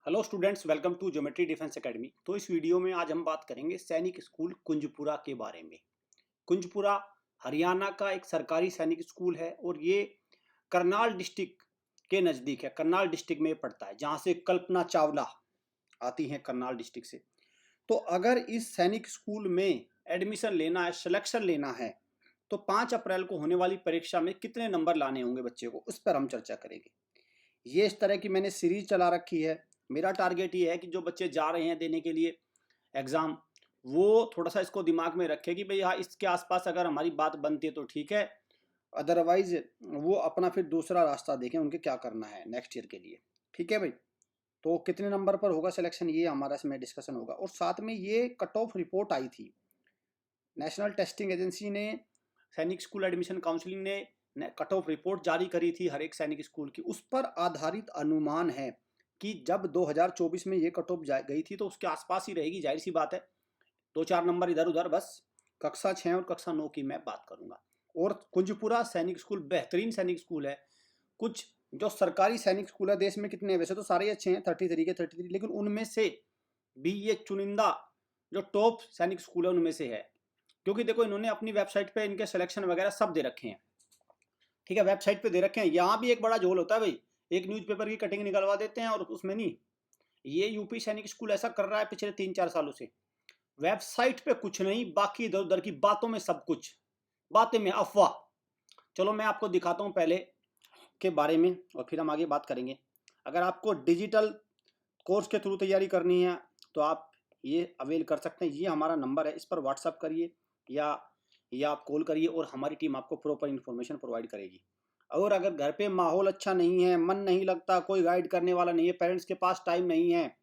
Hello students, welcome to geometry defence academy. तो इस video में आज हम बात करेंगे सैनिक स्कूल कुंजपुरा के बारे में। कुंजपुरा हरियाणा का एक सरकारी सैनिक स्कूल है और ये करनाल डिस्ट्रिक्ट के नज़दीक है। करनाल डिस्ट्रिक्ट में ये पड़ता है, जहाँ से कल्पना चावला आती हैं, करनाल डिस्ट्रिक्ट से। तो अगर इस सैनिक स्कूल में एडमिशन लेना है, सिलेक्शन लेना है, तो 5 अप्रैल को होने वाली परीक्षा में कितने नंबर लाने होंगे बच्चे को, उस पर हम चर्चा करेंगे। ये इस तरह की मैंने सीरीज चला रखी है। मेरा टारगेट ये है कि जो बच्चे जा रहे हैं देने के लिए एग्ज़ाम, वो थोड़ा सा इसको दिमाग में रखे कि भाई हाँ, इसके आसपास अगर हमारी बात बनती है तो ठीक है, अदरवाइज वो अपना फिर दूसरा रास्ता देखें, उनके क्या करना है नेक्स्ट ईयर के लिए। ठीक है भाई। तो कितने नंबर पर होगा सिलेक्शन, ये हमारा इसमें डिस्कशन होगा। और साथ में ये कट ऑफ रिपोर्ट आई थी, नेशनल टेस्टिंग एजेंसी ने, सैनिक स्कूल एडमिशन काउंसिलिंग ने कट ऑफ रिपोर्ट जारी करी थी हर एक सैनिक स्कूल की। उस पर आधारित अनुमान है कि जब 2024 में ये कट ऑफ गई थी तो उसके आसपास ही रहेगी, जाहिर सी बात है। 2-4 नंबर इधर उधर बस। कक्षा 6 और कक्षा 9 की मैं बात करूंगा। और कुंजपुरा सैनिक स्कूल बेहतरीन सैनिक स्कूल है। कुछ जो सरकारी सैनिक स्कूल है देश में कितने हैं, वैसे तो सारे अच्छे हैं, 33 के 33, लेकिन उनमें से भी ये चुनिंदा जो टॉप सैनिक स्कूल है उनमें से है। क्योंकि देखो, इन्होंने अपनी वेबसाइट पे इनके सिलेक्शन वगैरह सब दे रखे हैं। ठीक है, वेबसाइट पे दे रखे हैं। यहाँ भी एक बड़ा झोल होता है भाई, एक न्यूज़पेपर की कटिंग निकलवा देते हैं और उसमें नहीं। ये यूपी सैनिक स्कूल ऐसा कर रहा है पिछले 3-4 सालों से। वेबसाइट पे कुछ नहीं, बाकी इधर उधर की बातों में सब कुछ, बातें में अफवाह। चलो मैं आपको दिखाता हूँ पहले के बारे में और फिर हम आगे बात करेंगे। अगर आपको डिजिटल कोर्स के थ्रू तैयारी करनी है तो आप ये अवेल कर सकते हैं। ये हमारा नंबर है, इस पर व्हाट्सअप करिए या आप कॉल करिए और हमारी टीम आपको प्रॉपर इन्फॉर्मेशन प्रोवाइड करेगी। और अगर घर पे माहौल अच्छा नहीं है, मन नहीं लगता, कोई गाइड करने वाला नहीं है, पेरेंट्स के पास टाइम नहीं है,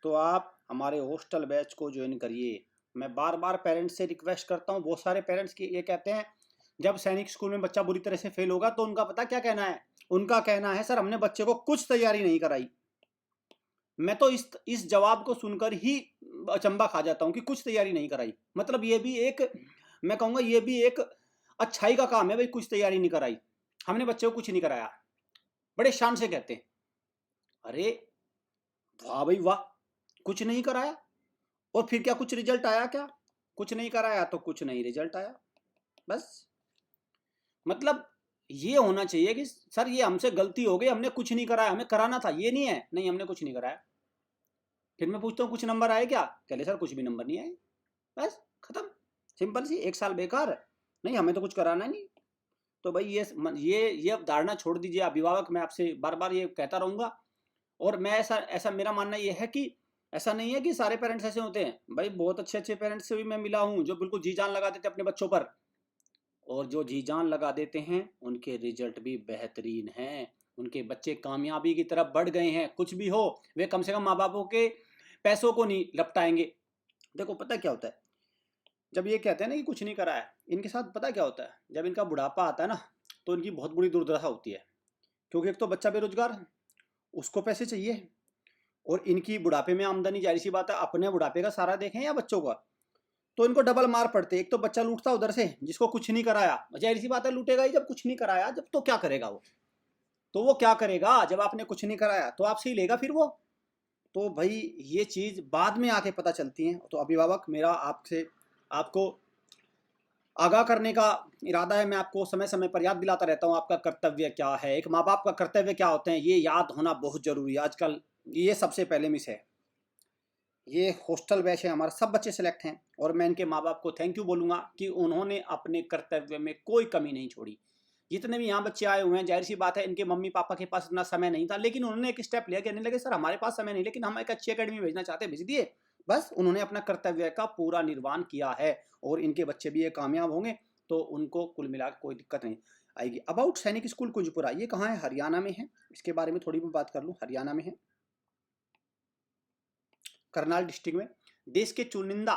तो आप हमारे हॉस्टल बैच को ज्वाइन करिए। मैं बार बार पेरेंट्स से रिक्वेस्ट करता हूँ। बहुत सारे पेरेंट्स की ये कहते हैं, जब सैनिक स्कूल में बच्चा बुरी तरह से फेल होगा तो उनका पता क्या कहना है, उनका कहना है सर हमने बच्चे को कुछ तैयारी नहीं कराई। मैं तो इस जवाब को सुनकर ही अचंबा खा जाता हूँ कि कुछ तैयारी नहीं कराई। मतलब ये भी एक, मैं कहूँगा ये भी एक अच्छाई का काम है भाई, कुछ तैयारी नहीं कराई, हमने बच्चे को कुछ नहीं कराया। बड़े शान से कहते हैं, अरे वाह भाई वाह, कुछ नहीं कराया और फिर क्या कुछ रिजल्ट आया क्या? कुछ नहीं कराया तो कुछ नहीं रिजल्ट आया, बस। मतलब ये होना चाहिए कि सर ये हमसे गलती हो गई, हमने कुछ नहीं कराया, हमें कराना था, ये नहीं है नहीं हमने कुछ नहीं कराया। फिर मैं पूछता हूँ कुछ नंबर आए क्या? कहले सर कुछ भी नंबर नहीं आए, बस खत्म। सिंपल सी, एक साल बेकार। नहीं हमें तो कुछ कराना नहीं। तो भाई ये अब धारणा छोड़ दीजिए। अभिभावक, मैं आपसे बार बार ये कहता रहूँगा। और मैं ऐसा ऐसा मेरा मानना ये है कि ऐसा नहीं है कि सारे पेरेंट्स ऐसे होते हैं भाई। बहुत अच्छे अच्छे पेरेंट्स से भी मैं मिला हूँ जो बिल्कुल जी जान लगा देते अपने बच्चों पर, और जो जी जान लगा देते हैं उनके रिजल्ट भी बेहतरीन हैं, उनके बच्चे कामयाबी की तरफ बढ़ गए हैं। कुछ भी हो, वे कम से कम माँ बापों के पैसों को नहीं लपटाएंगे। देखो पता क्या होता है, जब ये कहते हैं ना कि कुछ नहीं करा है, इनके साथ पता क्या होता है, जब इनका बुढ़ापा आता है ना तो इनकी बहुत बुरी दुर्दशा होती है। क्योंकि एक तो बच्चा बेरोजगार, उसको पैसे चाहिए, और इनकी बुढ़ापे में आमदनी, जाहिर सी बात है, अपने बुढ़ापे का सारा देखें या बच्चों का, तो इनको डबल मार पड़ते। एक तो बच्चा लूटता उधर से जिसको कुछ नहीं कराया, जाहिर सी बात है लूटेगा ही जब कुछ नहीं कराया। जब तो क्या करेगा वो, तो वो क्या करेगा जब आपने कुछ नहीं कराया, तो आपसे ही लेगा फिर वो। तो भाई ये चीज़ बाद में आके पता चलती है। तो अभिभावक, मेरा आपसे आपको आगाह करने का इरादा है। मैं आपको समय समय पर याद दिलाता रहता हूँ आपका कर्तव्य क्या है, एक माँ बाप का कर्तव्य क्या होते हैं, ये याद होना बहुत जरूरी है आजकल। ये सबसे पहले मिस है। ये हॉस्टल बैच है हमारा, सब बच्चे सेलेक्ट हैं और मैं इनके माँ बाप को थैंक यू बोलूँगा कि उन्होंने अपने कर्तव्य में कोई कमी नहीं छोड़ी। जितने भी यहाँ बच्चे आए हुए हैं, जाहिर सी बात है इनके मम्मी पापा के पास इतना समय नहीं था, लेकिन उन्होंने एक स्टेप लिया, कहने लगे सर हमारे पास समय नहीं, लेकिन हम एक अच्छी अकेडमी भेजना चाहते हैं, भेज दिए। बस उन्होंने अपना कर्तव्य का पूरा निर्वहन किया है और इनके बच्चे भी ये कामयाब होंगे। तो उनको कुल मिला कोई दिक्कत नहीं आएगी। अबाउट सैनिक स्कूल कुंजपुरा, ये कहाँ है? हरियाणा में है। इसके बारे में थोड़ी भी बात कर लूँ, हरियाणा में है, करनाल डिस्ट्रिक्ट में। देश के चुनिंदा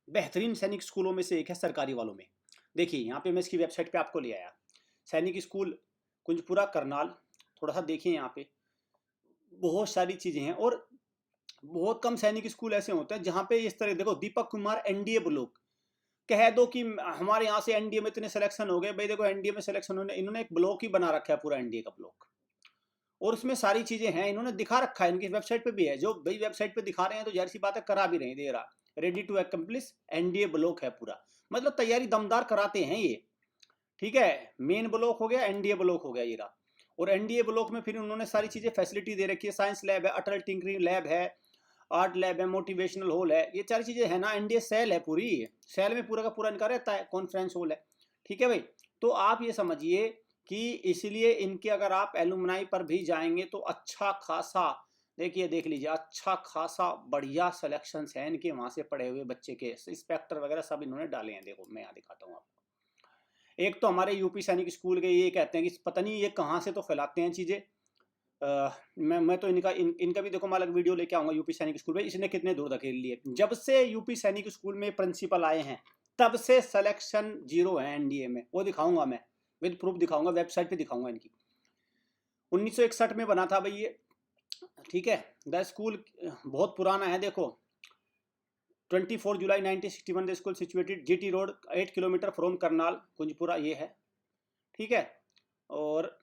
बेहतरीन सैनिक स्कूलों में से एक है, सरकारी वालों में। देखिए यहाँ पे मैं इसकी वेबसाइट पे आपको ले आया, सैनिक स्कूल कुंजपुरा करनाल। थोड़ा सा देखिए यहाँ पे बहुत सारी चीज़ें हैं, और बहुत कम सैनिक स्कूल ऐसे होते हैं जहाँ पे इस तरह, देखो दीपक कुमार एनडीए ब्लॉक, कह दो कि हमारे यहाँ से एनडीए में इतने सिलेक्शन हो गए। भाई देखो एनडीए में सिलेक्शन होने, इन्होंने एक ब्लॉक ही बना रखा है पूरा, एनडीए का ब्लॉक। और उसमें सारी चीजें हैं, इन्होंने दिखा रखा है, इनकी वेबसाइट पे भी है। जो भाई वेबसाइट पे दिखा रहे हैं तो जाहिर सी बात है करा भी नहीं दे रहा। Ready to accomplish NDA block है पूरा, मतलब तैयारी दमदार कराते हैं ये। ठीक है, मेन ब्लॉक हो गया, एनडीए ब्लॉक हो गया ये रहा। और एनडीए ब्लॉक में फिर उन्होंने सारी चीजें फैसिलिटी दे रखी है, साइंस लैब है, अटल टिंकरिंग लैब है, आर्ट लैब है, मोटिवेशनल हॉल है, ये सारी चीजें है ना। एनडीए सेल है पूरी, सेल में पूरा का पूरा इनका रहता है, कॉन्फ्रेंस हॉल है। ठीक है भाई, तो आप ये समझिए कि इसलिए इनके अगर आप एलुमनाई पर भी जाएंगे तो अच्छा खासा, देखिए देख लीजिए, अच्छा खासा बढ़िया सिलेक्शन है इनके वहां से पढ़े हुए बच्चे के, इंस्पेक्टर वगैरह सब इन्होंने डाले हैं। देखो मैं यहाँ दिखाता हूँ आपको। एक तो हमारे यूपी सैनिक स्कूल के ये कहते हैं कि पता नहीं ये कहाँ से तो फैलाते हैं चीजें। मैं तो इनका भी देखो, मैं अलग वीडियो लेके आऊंगा यूपी सैनिक स्कूल में, इसने कितने दूर धकेल लिए। जब से यूपी सैनिक स्कूल में प्रिंसिपल आए हैं तब से सिलेक्शन 0 है एनडीए में, वो दिखाऊंगा मैं, विद प्रूफ दिखाऊंगा, वेबसाइट पे दिखाऊंगा इनकी। 1961 में बना था भाई ये। ठीक है, द स्कूल बहुत पुराना है, देखो 24 जुलाई 1961 the school situated GT road 8 kilometre from Karnal Kunjpura, ये है। ठीक है, और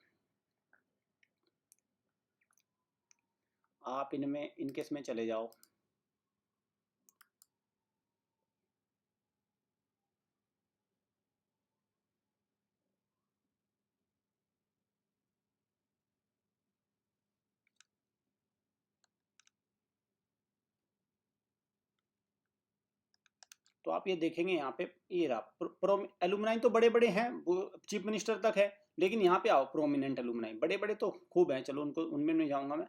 आप इनमें इनके इसमें चले जाओ। तो आप ये देखेंगे यहाँ पे, ये रहा एलुमनाई तो बड़े बड़े हैं, चीफ मिनिस्टर तक है। लेकिन यहाँ पे आओ, प्रोमिनेंट एलुमनाई बड़े बड़े तो खूब हैं, चलो उनको उनमें नहीं जाऊंगा मैं।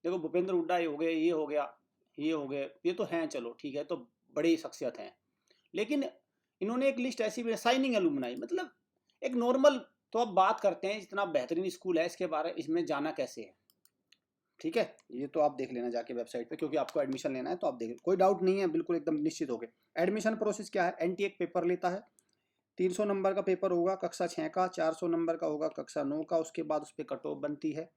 देखो भूपेंद्र हुड्डा ये हो गए, ये हो गया, ये हो गए, ये तो हैं, चलो ठीक है, तो बड़ी शख्सियत हैं। लेकिन इन्होंने एक लिस्ट ऐसी भी, साइनिंग एलुमनाई, मतलब एक नॉर्मल। तो अब बात करते हैं, इतना बेहतरीन स्कूल है, इसके बारे इसमें जाना कैसे है। ठीक है, ये तो आप देख लेना जाके वेबसाइट पे, क्योंकि आपको एडमिशन लेना है तो आप देख, कोई डाउट नहीं है, बिल्कुल एकदम निश्चित हो गए। एडमिशन प्रोसेस क्या है, एनटी एक पेपर लेता है, 300 नंबर का पेपर होगा कक्षा 6 का, 400 नंबर का होगा कक्षा 9 का, उसके बाद उस पर कट ऑफ बनती है।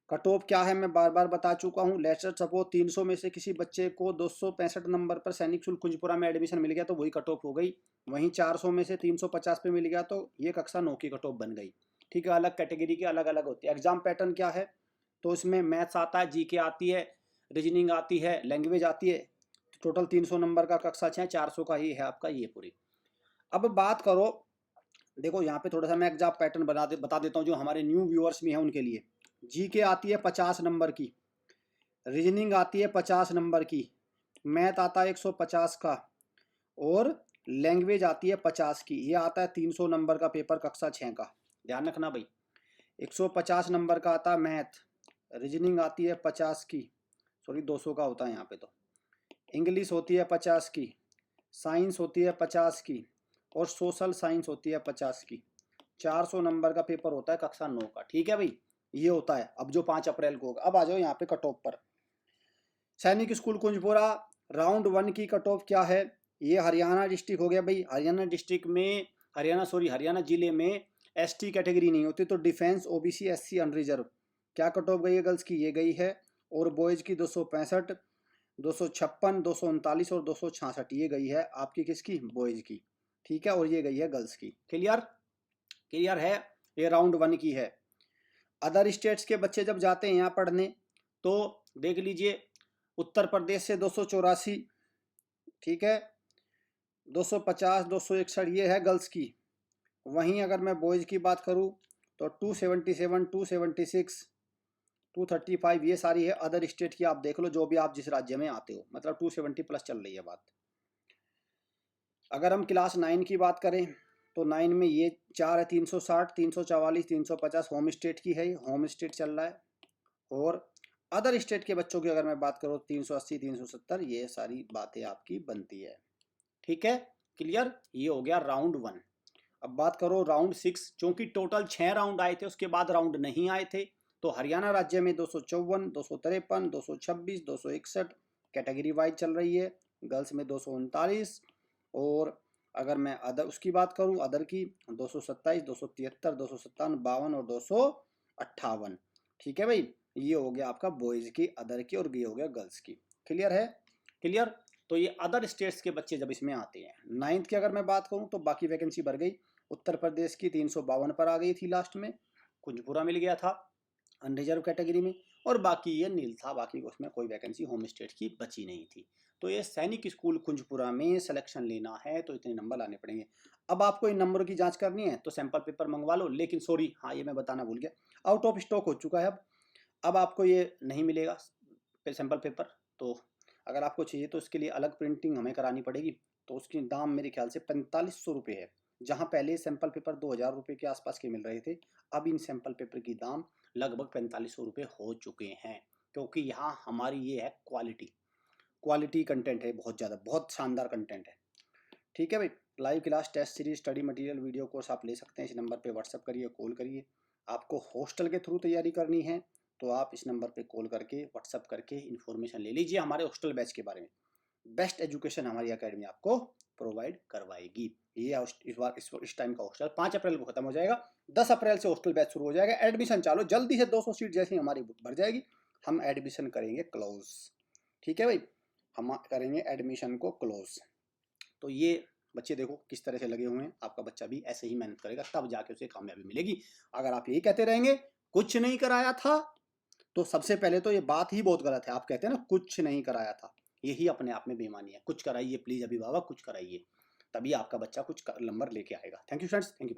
कट ऑफ क्या है मैं बार बार बता चुका हूँ। लेट्स सपोज 300 में से किसी बच्चे को 265 नंबर पर सैनिक स्कूल कुंजपुरा में एडमिशन मिल गया तो वही कट ऑफ हो गई। वहीं 400 में से 350 पे मिल गया तो ये कक्षा 9 की कट ऑफ बन गई। ठीक है, अलग कैटेगरी की अलग अलग होती है। एग्जाम पैटर्न क्या है, तो इसमें मैथ्स आता है, जीके आती है, रीजनिंग आती है, लैंग्वेज आती है। टोटल 300 नंबर का कक्षा 6, 400 का ही है आपका ये पूरी। अब बात करो, देखो यहाँ पे थोड़ा सा मैं एग्जाम पैटर्न बता देता हूँ जो हमारे न्यू व्यूअर्स भी हैं उनके लिए। जीके आती है 50 नंबर की, रीजनिंग आती है 50 नंबर की, मैथ आता है 150 का, और लैंग्वेज आती है 50 की। ये आता है 300 नंबर का पेपर कक्षा 6 का, ध्यान रखना भाई। 150 नंबर का आता है मैथ, रीजनिंग आती है 50 की, सॉरी 200 का होता है यहाँ पे, तो इंग्लिश होती है 50 की, साइंस होती है 50 की, और सोशल साइंस होती है 50 की। 400 नंबर का पेपर होता है कक्षा 9 का। ठीक है भाई, ये होता है अब जो 5 अप्रैल को होगा। अब आ जाओ यहाँ पे कट ऑफ पर। सैनिक स्कूल कुंजपुरा राउंड 1 की कट ऑफ क्या है, ये हरियाणा डिस्ट्रिक्ट हो गया भाई। हरियाणा डिस्ट्रिक्ट में, हरियाणा जिले में एसटी कैटेगरी नहीं होती, तो डिफेंस, ओबीसी, एससी, अनरिजर्व। क्या कट ऑफ गई है गर्ल्स की, ये गई है। और बॉयज की 265, 256, 239 और 266 ये गई है आपकी, किसकी, बॉयज की। ठीक है, और ये गई है गर्ल्स की। क्लियर, क्लियर है, ये राउंड 1 की है। अदर स्टेट्स के बच्चे जब जाते हैं यहाँ पढ़ने तो देख लीजिए, उत्तर प्रदेश से 284, ठीक है, 250, 261 ये है गर्ल्स की। वहीं अगर मैं बॉयज़ की बात करूँ तो 277, 276, 235 ये सारी है अदर स्टेट की। आप देख लो जो भी आप जिस राज्य में आते हो, मतलब 270 प्लस चल रही है बात। अगर हम क्लास 9 की बात करें तो 9 में ये 4 है, 360, 344, 350 होम स्टेट की है, होम स्टेट चल रहा है। और अदर स्टेट के बच्चों की अगर मैं बात करूँ 380, 370 ये सारी बातें आपकी बनती है। ठीक है, क्लियर, ये हो गया राउंड 1। अब बात करो राउंड 6, क्योंकि टोटल 6 राउंड आए थे, उसके बाद राउंड नहीं आए थे। तो हरियाणा राज्य में 254, 253, 226, 261 कैटेगरी वाइज चल रही है। गर्ल्स में 239, और अगर मैं अदर उसकी बात करूं अदर की 227, 273, 257, 52 और 258। ठीक है भाई, ये हो गया आपका बॉयज़ की अदर की, और ये हो गया गर्ल्स की। क्लियर है, क्लियर। तो ये अदर स्टेट्स के बच्चे जब इसमें आते हैं। 9th की अगर मैं बात करूं तो बाकी वैकेंसी भर गई। उत्तर प्रदेश की 352 पर आ गई थी लास्ट में, कुंजपुरा मिल गया था। अनरिजर्व कैटेगरी में, और बाकी ये नील था, बाकी उसमें कोई वैकेंसी होम स्टेट की बची नहीं थी। तो ये सैनिक स्कूल कुंजपुरा में सिलेक्शन लेना है तो इतने नंबर लाने पड़ेंगे। अब आपको इन नंबरों की जांच करनी है तो सैंपल पेपर मंगवा लो, लेकिन सॉरी, हाँ ये मैं बताना भूल गया, आउट ऑफ स्टॉक हो चुका है। अब आपको ये नहीं मिलेगा सैंपल पेपर। तो अगर आपको चाहिए तो इसके लिए अलग प्रिंटिंग हमें करानी पड़ेगी। तो उसकी दाम मेरे ख्याल से 4500 रुपये है। जहाँ पहले सैंपल पेपर 2000 रुपये के आसपास के मिल रहे थे, अब इन सैंपल पेपर की दाम लगभग 4500 रुपये हो चुके हैं। क्योंकि यहाँ हमारी ये है क्वालिटी कंटेंट है, बहुत ज़्यादा, बहुत शानदार कंटेंट है। ठीक है भाई, live class, test series, study material, video course आप ले सकते हैं। इस नंबर पे व्हाट्सअप करिए, कॉल करिए। आपको हॉस्टल के थ्रू तैयारी करनी है तो आप इस नंबर पे कॉल करके, व्हाट्सअप करके इन्फॉर्मेशन ले लीजिए हमारे हॉस्टल बैच के बारे में। बेस्ट एजुकेशन हमारी अकेडमी आपको प्रोवाइड करवाएगी। ये इस टाइम का हॉस्टल 5 अप्रैल को खत्म हो जाएगा, 10 अप्रैल से हॉस्टल बैच शुरू हो जाएगा। एडमिशन चालू जल्दी से, 200 सीट जैसी हमारी भर जाएगी, हम एडमिशन करेंगे क्लोज। ठीक है भाई, हम करेंगे एडमिशन को क्लोज। तो ये बच्चे देखो किस तरह से लगे हुए हैं। आपका बच्चा भी ऐसे ही मेहनत करेगा तब जाके उसे कामयाबी मिलेगी। अगर आप यही कहते रहेंगे कुछ नहीं कराया था, तो सबसे पहले तो ये बात ही बहुत गलत है। आप कहते हैं ना कुछ नहीं कराया था, यही अपने आप में बेईमानी है। कुछ कराइए प्लीज अभिभावक, कुछ कराइए, तभी आपका बच्चा कुछ नंबर लेके आएगा। Thank you friends, thank you.